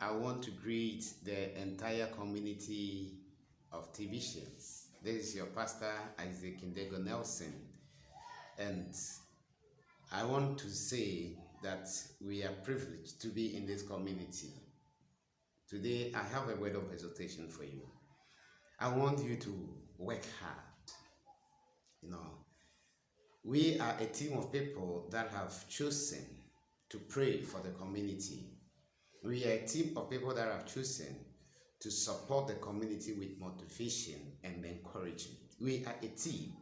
I want to greet the entire community of TVisions. This is your pastor, Isaac Indego Nelson, and I want to say that we are privileged to be in this community. Today, I have a word of exhortation for you. I want you to work hard. We are a team of people that have chosen to pray for the community. We are a team of people that have chosen to support the community with motivation and encouragement. We are a team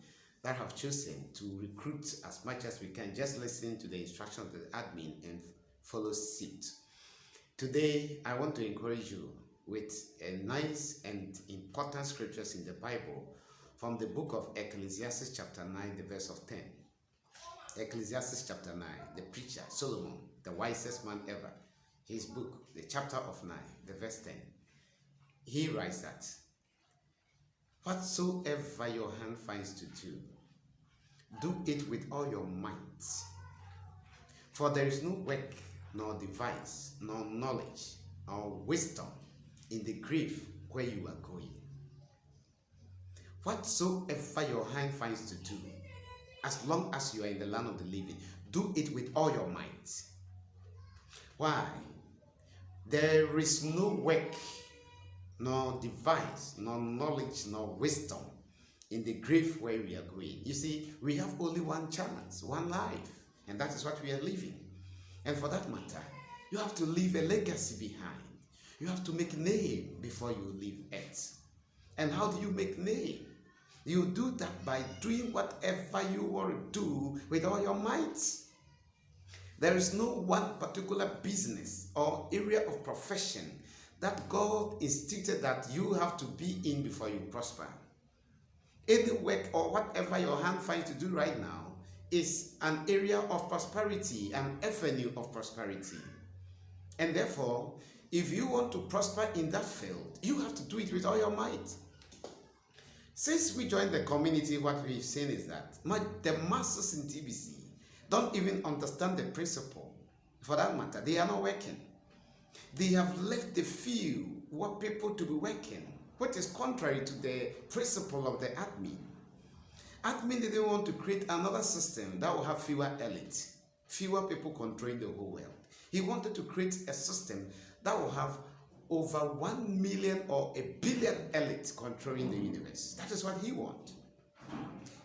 that have chosen to recruit as much as we can. Just listen to the instructions of the admin and follow suit. Today, I want to encourage you with a nice and important scriptures in the Bible from the book of Ecclesiastes chapter 9, the verse of 10. Ecclesiastes chapter 9, the preacher, Solomon, the wisest man ever, his book, the chapter of 9, the verse 10. He writes that, whatsoever your hand finds to do it with all your might. For there is no work, nor device, nor knowledge, nor wisdom in the grave where you are going. Whatsoever your hand finds to do, as long as you are in the land of the living, do it with all your might. Why? There is no work, nor device, nor knowledge, nor wisdom in the grave where we are going. You see, we have only one chance, one life, and that is what we are living. And for that matter, you have to leave a legacy behind. You have to make name before you leave earth. And how do you make name? You do that by doing whatever you want to do with all your might. There is no one particular business or area of profession that God instituted that you have to be in before you prosper. Any work or whatever your hand finds to do right now is an area of prosperity, an avenue of prosperity. And therefore, if you want to prosper in that field, you have to do it with all your might. Since we joined the community, what we've seen is that the masses in TBC don't even understand the principle. For that matter, they are not working. They have left the few what people to be working, which is contrary to the principle of the admin. Admin didn't want to create another system that will have fewer elites, fewer people controlling the whole world. He wanted to create a system that will have over 1 million or 1 billion elites controlling the universe. That is what he wants.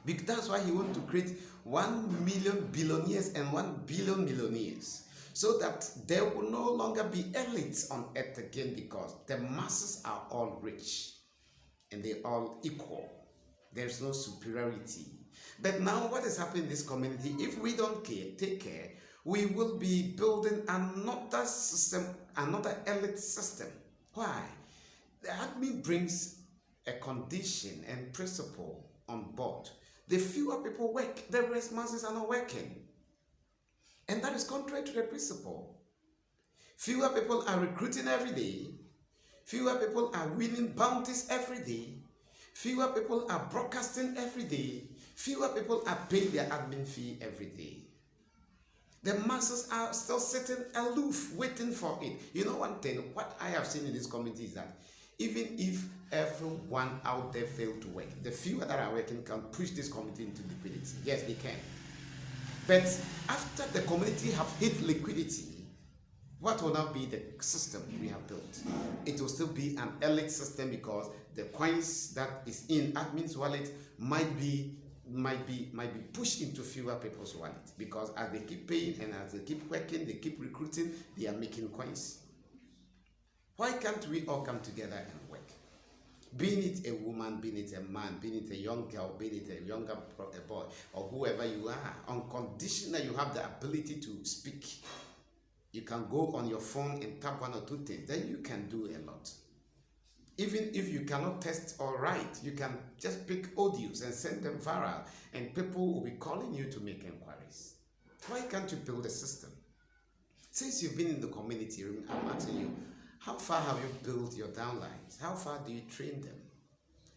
That's why he wants to create 1 million billionaires and 1 billion millionaires, so that there will no longer be elites on earth again, because the masses are all rich and they all equal. There's no superiority. But now what is happening in this community, if we don't take care, we will be building another system, another elite system. Why? The admin brings a condition and principle on board. The fewer people work, the rest masses are not working. And that is contrary to the principle. Fewer people are recruiting every day. Fewer people are winning bounties every day. Fewer people are broadcasting every day. Fewer people are paying their admin fee every day. The masses are still sitting aloof, waiting for it. You know one thing, what I have seen in this community is that even if everyone out there failed to work, the few that are working can push this community into liquidity. Yes, they can. But after the community have hit liquidity, what will now be the system we have built? It will still be an elite system, because the coins that is in admin's wallet might be pushed into fewer people's wallet, because as they keep paying and as they keep working, they keep recruiting, they are making coins. Why can't we all come together and work? Being it a woman, being it a man, being it a young girl, being it a younger boy, or whoever you are, on condition that you have the ability to speak. You can go on your phone and tap one or two things, then you can do a lot. Even if you cannot text or write, you can just pick audios and send them viral, and people will be calling you to make inquiries. Why can't you build a system? Since you've been in the community, I'm asking you, how far have you built your downlines? How far do you train them?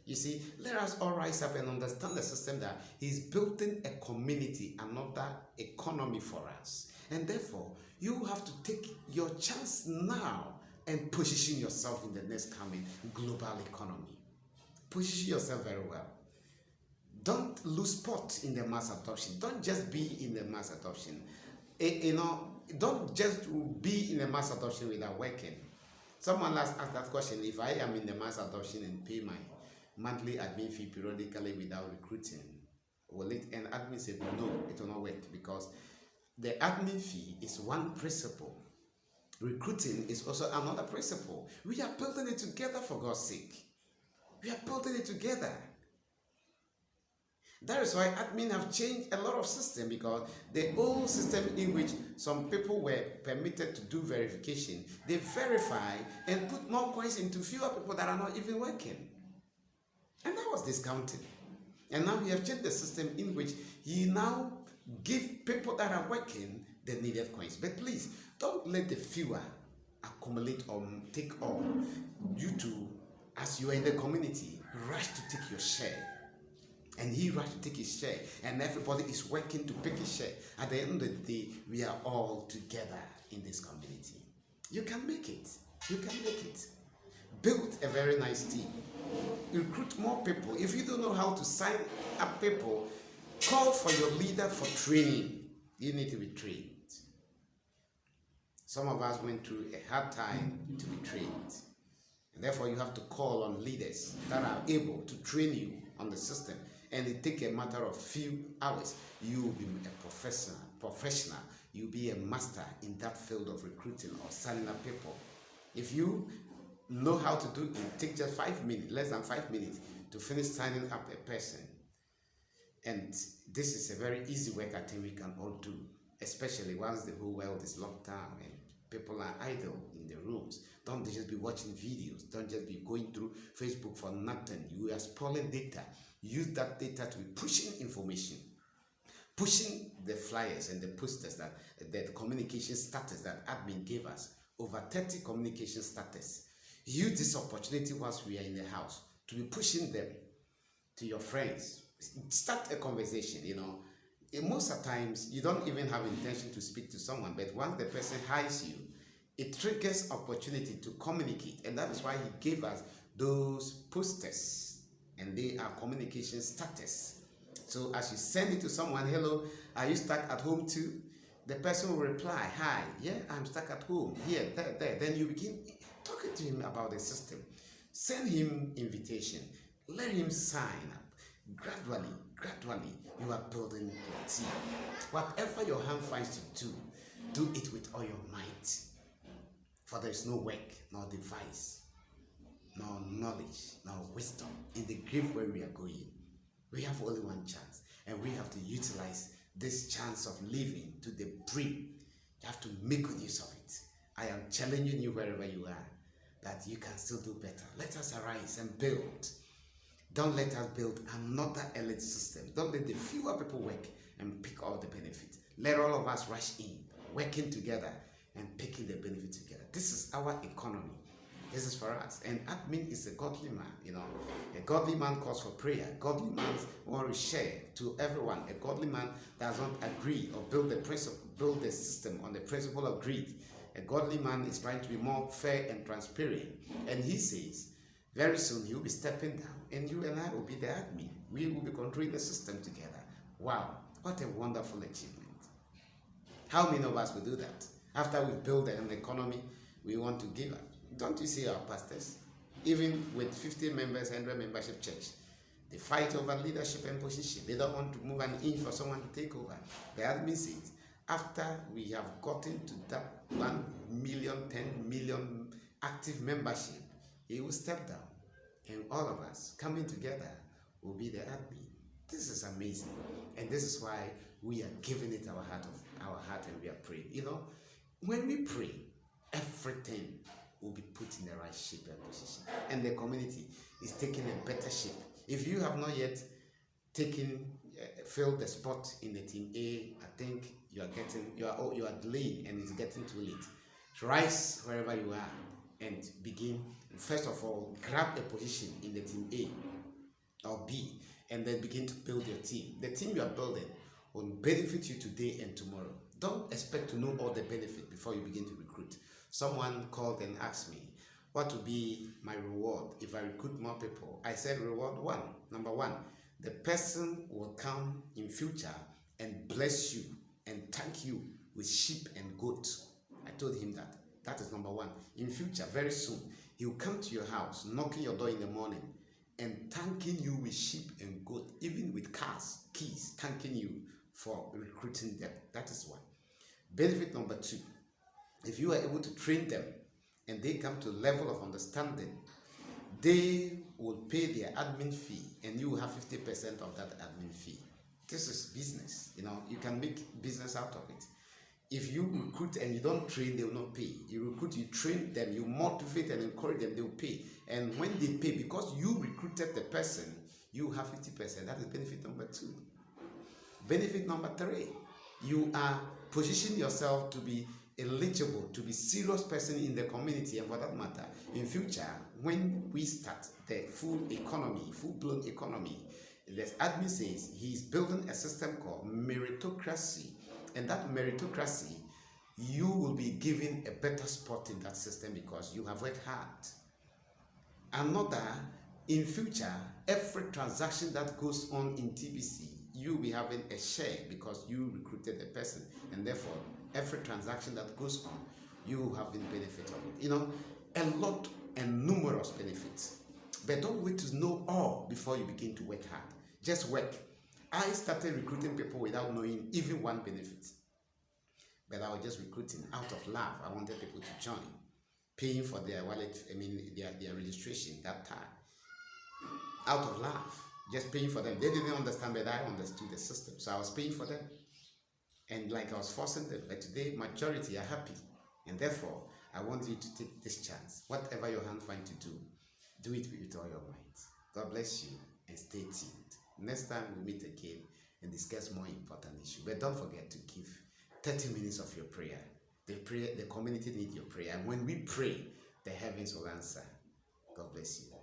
You see, let us all rise up and understand the system that he's building a community, another economy for us. And therefore, you have to take your chance now and position yourself in the next coming global economy. Position yourself very well. Don't lose spot in the mass adoption. Don't just be in the mass adoption. Don't just be in the mass adoption without working. Someone last asked that question: if I am in the mass adoption and pay my monthly admin fee periodically without recruiting, will it? And admin said, no, it will not work, because the admin fee is one principle. Recruiting is also another principle. We are building it together, for God's sake. We are building it together. That is why admin have changed a lot of system, because the old system in which some people were permitted to do verification, they verify and put more coins into fewer people that are not even working. And that was discounted. And now we have changed the system in which you now give people that are working the needed coins. But please, don't let the fewer accumulate or take all. You too, as you are in the community, rush to take your share. And he rushed to take his share, and everybody is working to pick his share. At the end of the day, we are all together in this community. You can make it. You can make it. Build a very nice team. Recruit more people. If you don't know how to sign up people, call for your leader for training. You need to be trained. Some of us went through a hard time to be trained. And therefore, you have to call on leaders that are able to train you on the system. And it takes a matter of few hours. You will be a professional. You'll be a master in that field of recruiting or signing up people. If you know how to do it, it takes just 5 minutes, less than 5 minutes, to finish signing up a person. And this is a very easy work I think we can all do, especially once the whole world is locked down and people are idle in the rooms. Don't just be watching videos. Don't just be going through Facebook for nothing. You are spoiling data. Use that data to be pushing information, pushing the flyers and the posters that the communication status that admin gave us, over 30 communication status. Use this opportunity once we are in the house to be pushing them to your friends. Start a conversation, Most of the times, you don't even have intention to speak to someone, but once the person hides you, it triggers opportunity to communicate. And that is why he gave us those posters. And they are communication status. So as you send it to someone, hello, are you stuck at home too? The person will reply, hi, yeah, I'm stuck at home, here, there. Then you begin talking to him about the system. Send him invitation. Let him sign up. Gradually, you are building your team. Whatever your hand finds to do it with all your might. For there is no work, nor device, nor knowledge, nor wisdom in the grave where we are going. We have only one chance, and we have to utilize this chance of living to the brim. You have to make good use of it. I am challenging you wherever you are, that you can still do better. Let us arise and build. Don't let us build another elite system. Don't let the fewer people work and pick all the benefits. Let all of us rush in, working together and picking the benefit together. This is our economy. This is for us. And admin is a godly man, A godly man calls for prayer. A godly man wants to share to everyone. A godly man does not agree or build the system on the principle of greed. A godly man is trying to be more fair and transparent. And he says, very soon he will be stepping down, and you and I will be the admin. We will be controlling the system together. Wow, what a wonderful achievement. How many of us will do that? After we've built an economy, we want to give up. Don't you see our pastors? Even with 50 members, 100 membership church, they fight over leadership and position. They don't want to move an inch for someone to take over. The admin says, after we have gotten to that 1 million, 10 million active membership, he will step down. And all of us coming together will be the admin. This is amazing. And this is why we are giving it our heart and we are praying. When we pray, everything will be put in the right shape and position. And the community is taking a better shape. If you have not yet filled the spot in the team A, I think you are delayed and it's getting too late. Rise wherever you are and begin. First of all, grab a position in the team A or B, and then begin to build your team. The team you are building will benefit you today and tomorrow. Don't expect to know all the benefit before you begin to recruit. Someone called and asked me, what will be my reward if I recruit more people? I said, reward one. Number one, the person will come in future and bless you and thank you with sheep and goats. I told him that. That is number one. In future, very soon, he will come to your house, knocking your door in the morning, and thanking you with sheep and goat, even with cars, keys, thanking you for recruiting them. That is one. Benefit number two, if you are able to train them and they come to a level of understanding, they will pay their admin fee and you will have 50% of that admin fee. This is business. You can make business out of it. If you recruit and you don't train, they will not pay. You recruit, you train them, you motivate and encourage them, they will pay. And when they pay, because you recruited the person, you have 50%. That is benefit number two. Benefit number three, you are positioning yourself to be eligible, to be serious person in the community, and for that matter, in future, when we start the full-blown economy, the admin says he's building a system called meritocracy. And that meritocracy, you will be given a better spot in that system because you have worked hard. Another, in future, every transaction that goes on in TBC, you'll be having a share because you recruited the person. And therefore, every transaction that goes on, you have the benefit of it. A lot and numerous benefits. But don't wait to know all before you begin to work hard. Just work. I started recruiting people without knowing even one benefit. But I was just recruiting out of love. I wanted people to join, paying for their wallet, their registration that time. Out of love, just paying for them. They didn't understand, but I understood the system. So I was paying for them. And like I was forcing them. But today, majority are happy. And therefore, I want you to take this chance. Whatever your hand finds to do it with all your might. God bless you and stay tuned. Next time we'll meet again and discuss more important issues. But don't forget to give 30 minutes of your prayer. The community needs your prayer. And when we pray, the heavens will answer. God bless you.